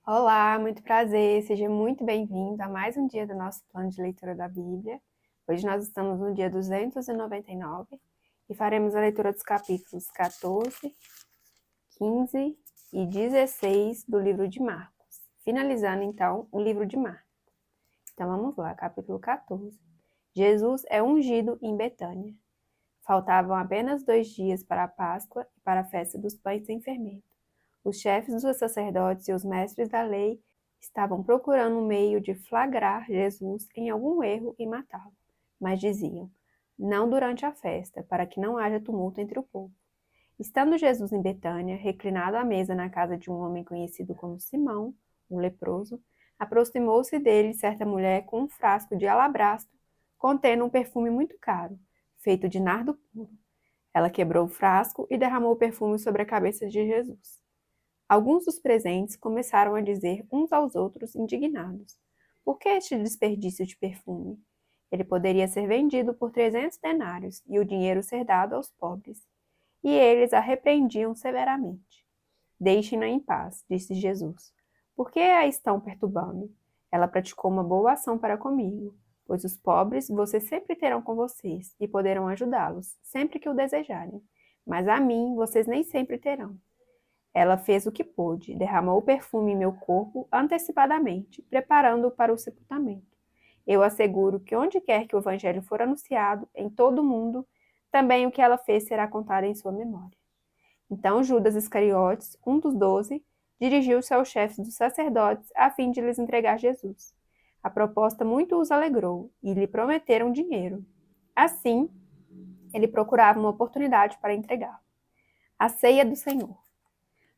Olá, muito prazer, seja muito bem-vindo a mais um dia do nosso plano de leitura da Bíblia. Hoje nós estamos no dia 299 e faremos a leitura dos capítulos 14, 15 e 16 do livro de Marcos, finalizando então o livro de Marcos. Então vamos lá, capítulo 14. Jesus é ungido em Betânia. Faltavam apenas 2 dias para a Páscoa e para a festa dos pães sem fermento. Os chefes dos sacerdotes e os mestres da lei estavam procurando um meio de flagrar Jesus em algum erro e matá-lo, mas diziam: não durante a festa, para que não haja tumulto entre o povo. Estando Jesus em Betânia, reclinado à mesa na casa de um homem conhecido como Simão, um leproso, aproximou-se dele certa mulher com um frasco de alabastro contendo um perfume muito caro, feito de nardo puro. Ela quebrou o frasco e derramou o perfume sobre a cabeça de Jesus. Alguns dos presentes começaram a dizer uns aos outros, indignados: por que este desperdício de perfume? Ele poderia ser vendido por 300 denários e o dinheiro ser dado aos pobres. E eles a repreendiam severamente. Deixem-na em paz, disse Jesus. Por que a estão perturbando? Ela praticou uma boa ação para comigo, pois os pobres vocês sempre terão com vocês e poderão ajudá-los, sempre que o desejarem. Mas a mim vocês nem sempre terão. Ela fez o que pôde, derramou o perfume em meu corpo antecipadamente, preparando-o para o sepultamento. Eu asseguro que onde quer que o evangelho for anunciado, em todo o mundo, também o que ela fez será contado em sua memória. Então Judas Iscariotes, um dos 12, dirigiu-se aos chefes dos sacerdotes a fim de lhes entregar Jesus. A proposta muito os alegrou e lhe prometeram dinheiro. Assim, ele procurava uma oportunidade para entregá-lo. A ceia do Senhor.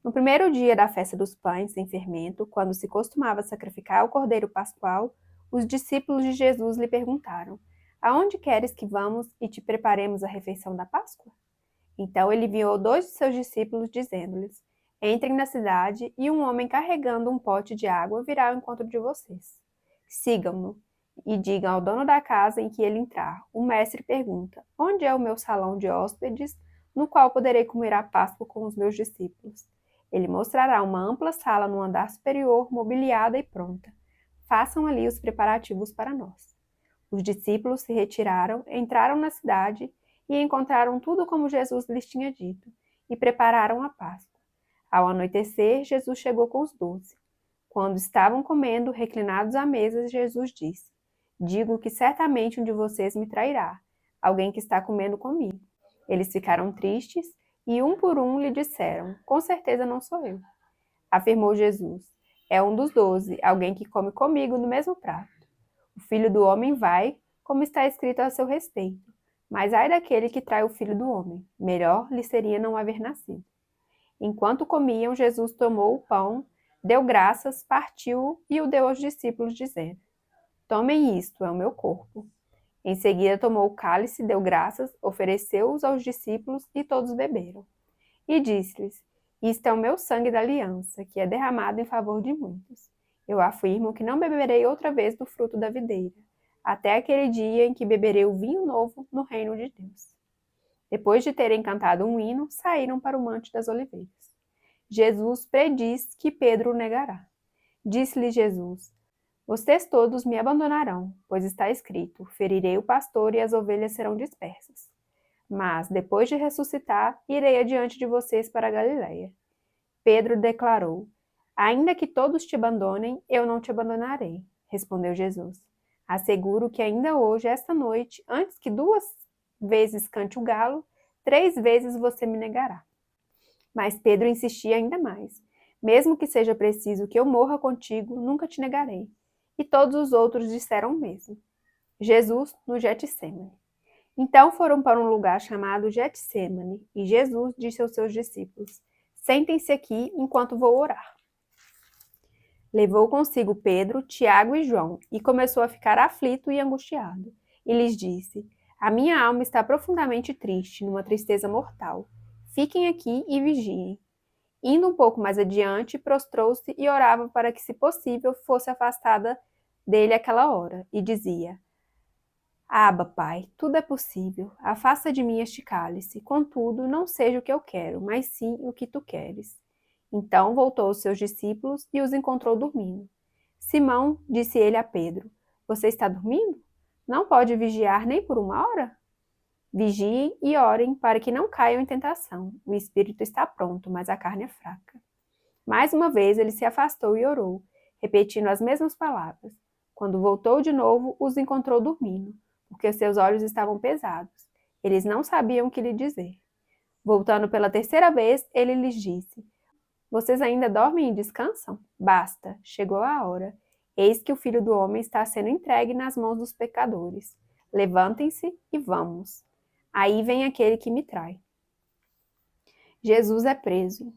No primeiro dia da festa dos pães sem fermento, quando se costumava sacrificar o cordeiro pascual, os discípulos de Jesus lhe perguntaram: aonde queres que vamos e te preparemos a refeição da Páscoa? Então ele enviou 2 de seus discípulos, dizendo-lhes: entrem na cidade e um homem carregando um pote de água virá ao encontro de vocês. Sigam-no e digam ao dono da casa em que ele entrar: o mestre pergunta: onde é o meu salão de hóspedes, no qual poderei comer a Páscoa com os meus discípulos? Ele mostrará uma ampla sala no andar superior, mobiliada e pronta. Façam ali os preparativos para nós. Os discípulos se retiraram, entraram na cidade e encontraram tudo como Jesus lhes tinha dito, e prepararam a Páscoa. Ao anoitecer, Jesus chegou com os 12. Quando estavam comendo, reclinados à mesa, Jesus disse: digo que certamente um de vocês me trairá, alguém que está comendo comigo. Eles ficaram tristes e um por um lhe disseram: com certeza não sou eu. Afirmou Jesus: é um dos 12, alguém que come comigo no mesmo prato. O filho do homem vai, como está escrito a seu respeito. Mas ai daquele que trai o filho do homem. Melhor lhe seria não haver nascido. Enquanto comiam, Jesus tomou o pão, deu graças, partiu-o e o deu aos discípulos, dizendo: tomem isto, é o meu corpo. Em seguida tomou o cálice, deu graças, ofereceu-os aos discípulos e todos beberam. E disse-lhes: isto é o meu sangue da aliança, que é derramado em favor de muitos. Eu afirmo que não beberei outra vez do fruto da videira, até aquele dia em que beberei o vinho novo no reino de Deus. Depois de terem cantado um hino, saíram para o Monte das Oliveiras. Jesus prediz que Pedro o negará. Disse-lhe Jesus: vocês todos me abandonarão, pois está escrito: ferirei o pastor e as ovelhas serão dispersas. Mas, depois de ressuscitar, irei adiante de vocês para a Galiléia. Pedro declarou: ainda que todos te abandonem, eu não te abandonarei. Respondeu Jesus: asseguro que ainda hoje, esta noite, antes que 2 vezes cante o galo, 3 vezes você me negará. Mas Pedro insistia ainda mais: mesmo que seja preciso que eu morra contigo, nunca te negarei. E todos os outros disseram o mesmo. Jesus no Getsêmani. Então foram para um lugar chamado Getsêmani, e Jesus disse aos seus discípulos: sentem-se aqui enquanto vou orar. Levou consigo Pedro, Tiago e João, e começou a ficar aflito e angustiado. E lhes disse: a minha alma está profundamente triste, numa tristeza mortal. Fiquem aqui e vigiem. Indo um pouco mais adiante, prostrou-se e orava para que, se possível, fosse afastada dele aquela hora, e dizia: Abba, Pai, tudo é possível. Afasta de mim este cálice. Contudo, não seja o que eu quero, mas sim o que tu queres. Então voltou aos seus discípulos e os encontrou dormindo. Simão, disse ele a Pedro, você está dormindo? Não pode vigiar nem por uma hora? Vigiem e orem para que não caiam em tentação. O espírito está pronto, mas a carne é fraca. Mais uma vez ele se afastou e orou, repetindo as mesmas palavras. Quando voltou de novo, os encontrou dormindo, porque seus olhos estavam pesados. Eles não sabiam o que lhe dizer. Voltando pela terceira vez, ele lhes disse: vocês ainda dormem e descansam? Basta, chegou a hora. Eis que o Filho do Homem está sendo entregue nas mãos dos pecadores. Levantem-se e vamos. Aí vem aquele que me trai. Jesus é preso.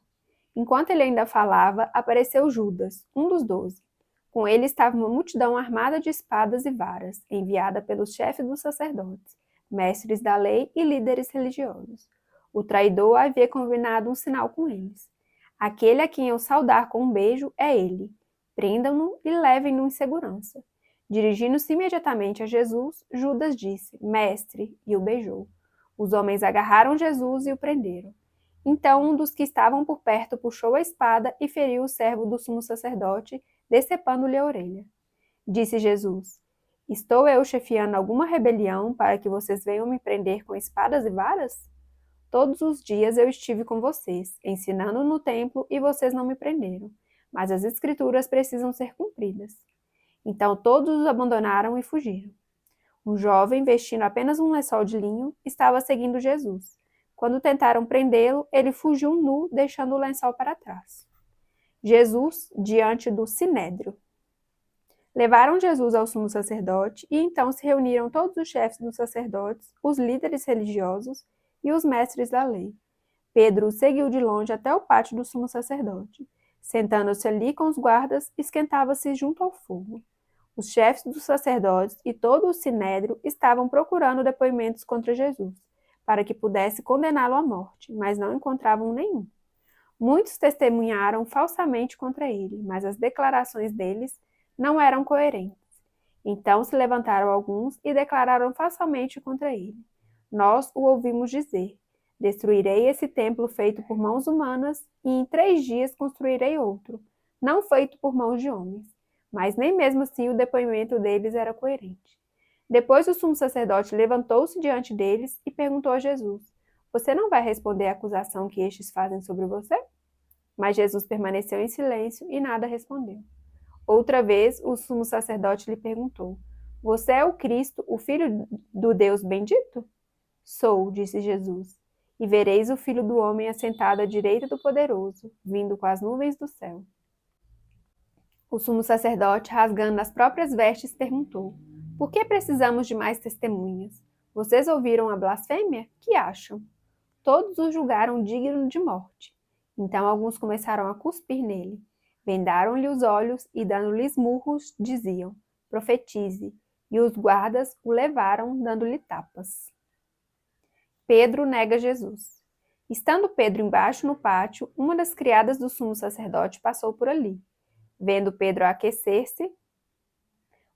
Enquanto ele ainda falava, apareceu Judas, um dos 12. Com ele estava uma multidão armada de espadas e varas, enviada pelos chefes dos sacerdotes, mestres da lei e líderes religiosos. O traidor havia combinado um sinal com eles. Aquele a quem eu saudar com um beijo é ele. Prendam-no e levem-no em segurança. Dirigindo-se imediatamente a Jesus, Judas disse, Mestre, e o beijou. Os homens agarraram Jesus e o prenderam. Então um dos que estavam por perto puxou a espada e feriu o servo do sumo sacerdote, decepando-lhe a orelha. Disse Jesus, estou eu chefiando alguma rebelião para que vocês venham me prender com espadas e varas? Todos os dias eu estive com vocês, ensinando no templo e vocês não me prenderam, mas as escrituras precisam ser cumpridas. Então todos os abandonaram e fugiram. Um jovem, vestindo apenas um lençol de linho, estava seguindo Jesus. Quando tentaram prendê-lo, ele fugiu nu, deixando o lençol para trás. Jesus diante do Sinédrio. Levaram Jesus ao sumo sacerdote e então se reuniram todos os chefes dos sacerdotes, os líderes religiosos e os mestres da lei. Pedro o seguiu de longe até o pátio do sumo sacerdote. Sentando-se ali com os guardas, esquentava-se junto ao fogo. Os chefes dos sacerdotes e todo o sinédrio estavam procurando depoimentos contra Jesus, para que pudesse condená-lo à morte, mas não encontravam nenhum. Muitos testemunharam falsamente contra ele, mas as declarações deles não eram coerentes. Então se levantaram alguns e declararam falsamente contra ele. Nós o ouvimos dizer: destruirei esse templo feito por mãos humanas e em 3 dias construirei outro, não feito por mãos de homens. Mas nem mesmo assim o depoimento deles era coerente. Depois o sumo sacerdote levantou-se diante deles e perguntou a Jesus: você não vai responder à acusação que estes fazem sobre você? Mas Jesus permaneceu em silêncio e nada respondeu. Outra vez o sumo sacerdote lhe perguntou: você é o Cristo, o Filho do Deus bendito? Sou, disse Jesus, e vereis o Filho do Homem assentado à direita do Poderoso, vindo com as nuvens do céu. O sumo sacerdote, rasgando as próprias vestes, perguntou: por que precisamos de mais testemunhas? Vocês ouviram a blasfêmia? Que acham? Todos o julgaram digno de morte. Então alguns começaram a cuspir nele. Vendaram-lhe os olhos e, dando-lhe murros, diziam: profetize. E os guardas o levaram, dando-lhe tapas. Pedro nega Jesus. Estando Pedro embaixo no pátio, uma das criadas do sumo sacerdote passou por ali. Vendo Pedro aquecer-se,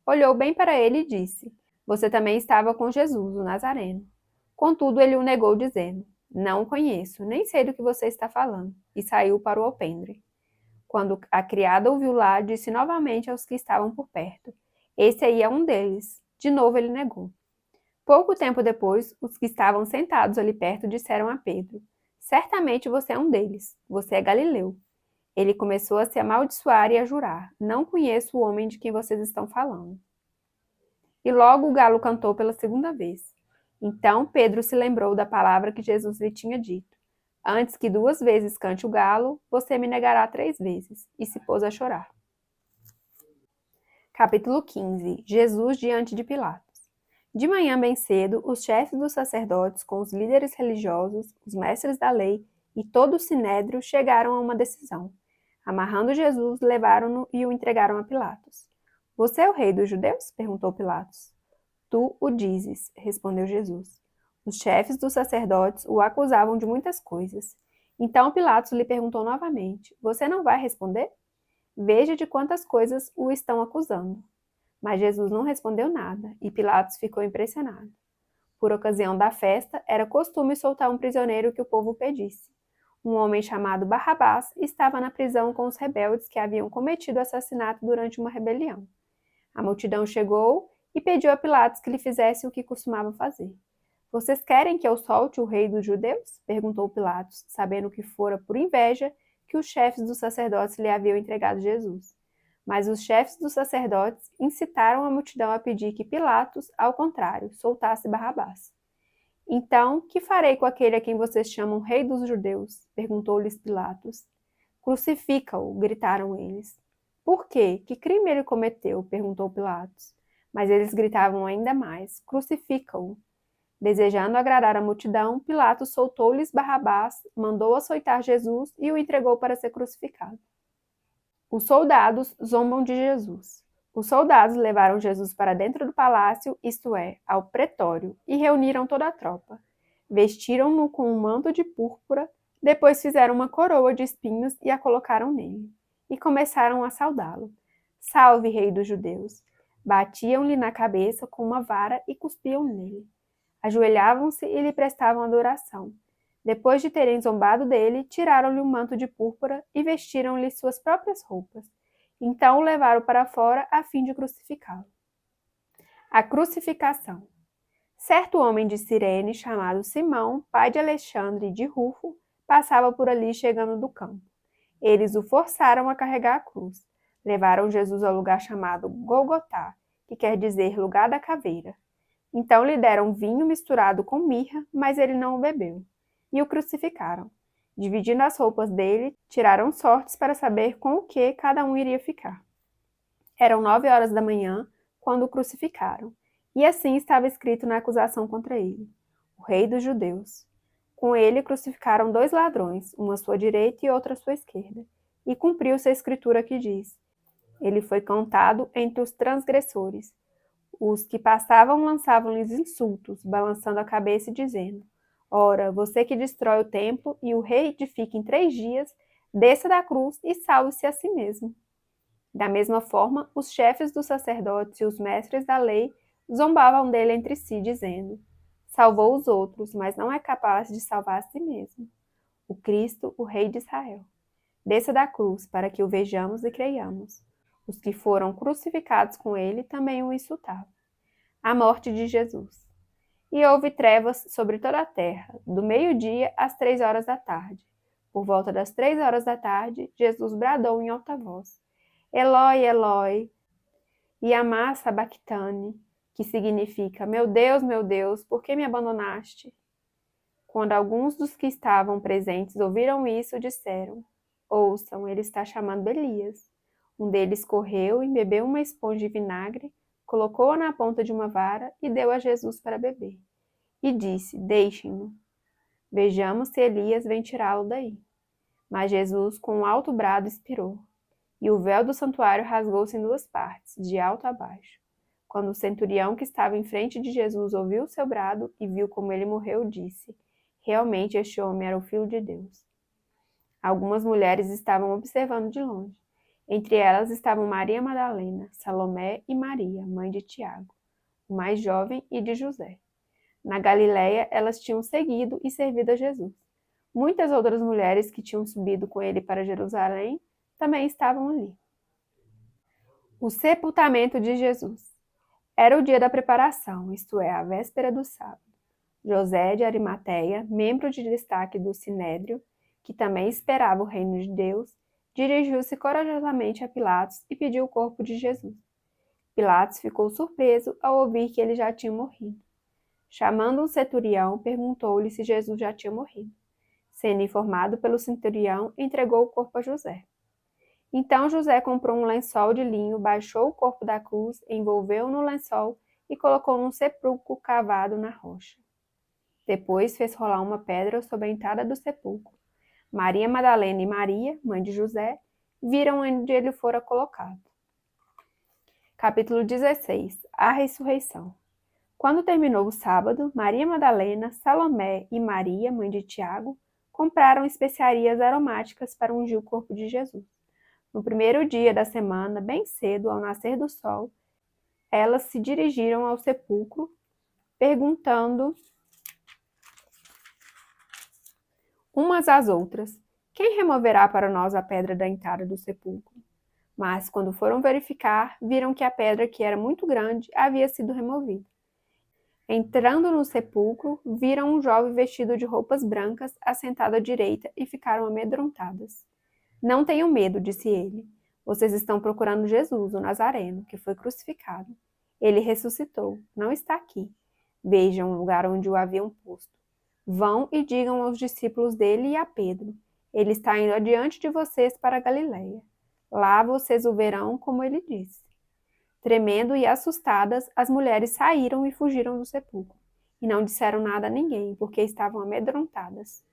olhou bem para ele e disse: você também estava com Jesus, o Nazareno. Contudo, ele o negou, dizendo: não o conheço, nem sei do que você está falando, e saiu para o alpendre. Quando a criada ouviu lá, disse novamente aos que estavam por perto: esse aí é um deles. De novo ele negou. Pouco tempo depois, os que estavam sentados ali perto disseram a Pedro: certamente você é um deles, você é galileu. Ele começou a se amaldiçoar e a jurar: não conheço o homem de quem vocês estão falando. E logo o galo cantou pela segunda vez. Então Pedro se lembrou da palavra que Jesus lhe tinha dito: antes que 2 vezes cante o galo, você me negará 3 vezes, e se pôs a chorar. Capítulo 15. Jesus diante de Pilatos. De manhã bem cedo, os chefes dos sacerdotes, com os líderes religiosos, os mestres da lei e todo o sinédrio chegaram a uma decisão. Amarrando Jesus, levaram-no e o entregaram a Pilatos. Você é o rei dos judeus? Perguntou Pilatos. Tu o dizes, respondeu Jesus. Os chefes dos sacerdotes o acusavam de muitas coisas. Então Pilatos lhe perguntou novamente: você não vai responder? Veja de quantas coisas o estão acusando. Mas Jesus não respondeu nada, e Pilatos ficou impressionado. Por ocasião da festa, era costume soltar um prisioneiro que o povo pedisse. Um homem chamado Barrabás estava na prisão com os rebeldes que haviam cometido o assassinato durante uma rebelião. A multidão chegou e pediu a Pilatos que lhe fizesse o que costumava fazer. Vocês querem que eu solte o rei dos judeus? Perguntou Pilatos, sabendo que fora por inveja que os chefes dos sacerdotes lhe haviam entregado Jesus. Mas os chefes dos sacerdotes incitaram a multidão a pedir que Pilatos, ao contrário, soltasse Barrabás. Então, que farei com aquele a quem vocês chamam rei dos judeus? Perguntou-lhes Pilatos. Crucifica-o, gritaram eles. Por quê? Que crime ele cometeu? Perguntou Pilatos. Mas eles gritavam ainda mais: Crucifica-o. Desejando agradar a multidão, Pilatos soltou-lhes Barrabás, mandou açoitar Jesus e o entregou para ser crucificado. Os soldados zombam de Jesus. Os soldados levaram Jesus para dentro do palácio, isto é, ao pretório, e reuniram toda a tropa. Vestiram-no com um manto de púrpura, depois fizeram uma coroa de espinhos e a colocaram nele. E começaram a saudá-lo. Salve, rei dos judeus! Batiam-lhe na cabeça com uma vara e cuspiam nele. Ajoelhavam-se e lhe prestavam adoração. Depois de terem zombado dele, tiraram-lhe o manto de púrpura e vestiram-lhe suas próprias roupas. Então o levaram para fora a fim de crucificá-lo. A crucificação. Certo homem de Cirene, chamado Simão, pai de Alexandre e de Rufo, passava por ali chegando do campo. Eles o forçaram a carregar a cruz. Levaram Jesus ao lugar chamado Golgotá, que quer dizer lugar da caveira. Então lhe deram vinho misturado com mirra, mas ele não o bebeu. E o crucificaram. Dividindo as roupas dele, tiraram sortes para saber com o que cada um iria ficar. Eram 9 horas da manhã, quando o crucificaram. E assim estava escrito na acusação contra ele: o rei dos judeus. Com ele crucificaram 2 ladrões, um à sua direita e outro à sua esquerda. E cumpriu-se a escritura que diz: ele foi contado entre os transgressores. Os que passavam lançavam-lhes insultos, balançando a cabeça e dizendo: ora, você que destrói o templo e o reedifica em 3 dias, desça da cruz e salve-se a si mesmo. Da mesma forma, os chefes dos sacerdotes e os mestres da lei zombavam dele entre si, dizendo: salvou os outros, mas não é capaz de salvar a si mesmo. O Cristo, o Rei de Israel. Desça da cruz para que o vejamos e creiamos. Os que foram crucificados com ele também o insultavam. A morte de Jesus. E houve trevas sobre toda a terra, do meio-dia às 3 horas da tarde. Por volta das 3 horas da tarde, Jesus bradou em alta voz: Eloi, Eloi, lama sabachthani, que significa: meu Deus, por que me abandonaste? Quando alguns dos que estavam presentes ouviram isso, disseram: ouçam, ele está chamando Elias. Um deles correu e bebeu uma esponja de vinagre, colocou-a na ponta de uma vara e deu a Jesus para beber. E disse: deixem-no. Vejamos se Elias vem tirá-lo daí. Mas Jesus, com um alto brado, expirou. E o véu do santuário rasgou-se em 2 partes, de alto a baixo. Quando o centurião que estava em frente de Jesus ouviu o seu brado e viu como ele morreu, disse: realmente este homem era o Filho de Deus. Algumas mulheres estavam observando de longe. Entre elas estavam Maria Madalena, Salomé e Maria, mãe de Tiago, o mais jovem, e de José. Na Galiléia, elas tinham seguido e servido a Jesus. Muitas outras mulheres que tinham subido com ele para Jerusalém também estavam ali. O sepultamento de Jesus. Era o dia da preparação, isto é, a véspera do sábado. José de Arimateia, membro de destaque do Sinédrio, que também esperava o reino de Deus, dirigiu-se corajosamente a Pilatos e pediu o corpo de Jesus. Pilatos ficou surpreso ao ouvir que ele já tinha morrido. Chamando um centurião, perguntou-lhe se Jesus já tinha morrido. Sendo informado pelo centurião, entregou o corpo a José. Então José comprou um lençol de linho, baixou o corpo da cruz, envolveu-o no lençol e colocou num sepulcro cavado na rocha. Depois fez rolar uma pedra sobre a entrada do sepulcro. Maria Madalena e Maria, mãe de José, viram onde ele fora colocado. Capítulo 16. A ressurreição. Quando terminou o sábado, Maria Madalena, Salomé e Maria, mãe de Tiago, compraram especiarias aromáticas para ungir o corpo de Jesus. No primeiro dia da semana, bem cedo, ao nascer do sol, elas se dirigiram ao sepulcro, perguntando umas às outras: Quem removerá para nós a pedra da entrada do sepulcro? Mas, quando foram verificar, viram que a pedra, que era muito grande, havia sido removida. Entrando no sepulcro, viram um jovem vestido de roupas brancas, assentado à direita, e ficaram amedrontadas. Não tenham medo, disse ele. Vocês estão procurando Jesus, o Nazareno, que foi crucificado. Ele ressuscitou, não está aqui. Vejam o lugar onde o haviam posto. Vão e digam aos discípulos dele e a Pedro: Ele está indo adiante de vocês para a Galiléia. Lá vocês o verão como ele disse. Tremendo e assustadas, as mulheres saíram e fugiram do sepulcro, e não disseram nada a ninguém, porque estavam amedrontadas.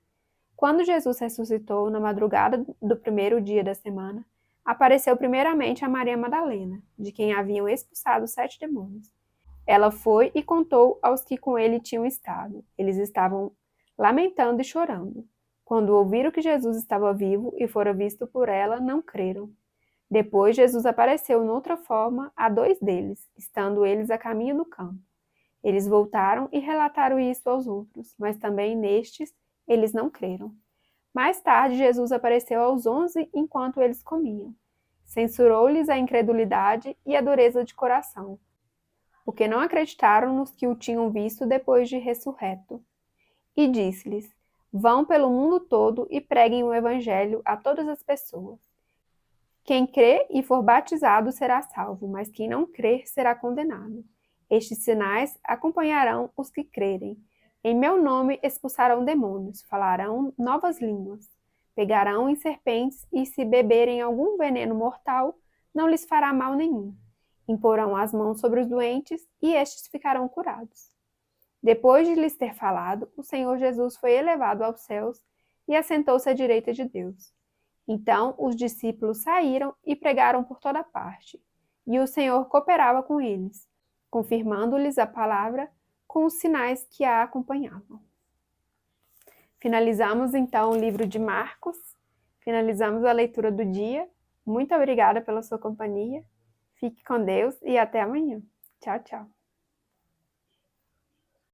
Quando Jesus ressuscitou, na madrugada do primeiro dia da semana, apareceu primeiramente a Maria Madalena, de quem haviam expulsado 7 demônios. Ela foi e contou aos que com ele tinham estado. Eles estavam lamentando e chorando. Quando ouviram que Jesus estava vivo e fora visto por ela, não creram. Depois Jesus apareceu noutra forma a 2 deles, estando eles a caminho do campo. Eles voltaram e relataram isso aos outros, mas também nestes eles não creram. Mais tarde Jesus apareceu aos 11 enquanto eles comiam. Censurou-lhes a incredulidade e a dureza de coração, porque não acreditaram nos que o tinham visto depois de ressurreto. E disse-lhes: Vão pelo mundo todo e preguem o evangelho a todas as pessoas. Quem crê e for batizado será salvo, mas quem não crer será condenado. Estes sinais acompanharão os que crerem. Em meu nome expulsarão demônios, falarão novas línguas, pegarão em serpentes e, se beberem algum veneno mortal, não lhes fará mal nenhum. Imporão as mãos sobre os doentes e estes ficarão curados. Depois de lhes ter falado, o Senhor Jesus foi elevado aos céus e assentou-se à direita de Deus. Então os discípulos saíram e pregaram por toda parte, e o Senhor cooperava com eles, confirmando-lhes a palavra com os sinais que a acompanhavam. Finalizamos então o livro de Marcos, finalizamos a leitura do dia. Muito obrigada pela sua companhia, fique com Deus e até amanhã. Tchau, tchau.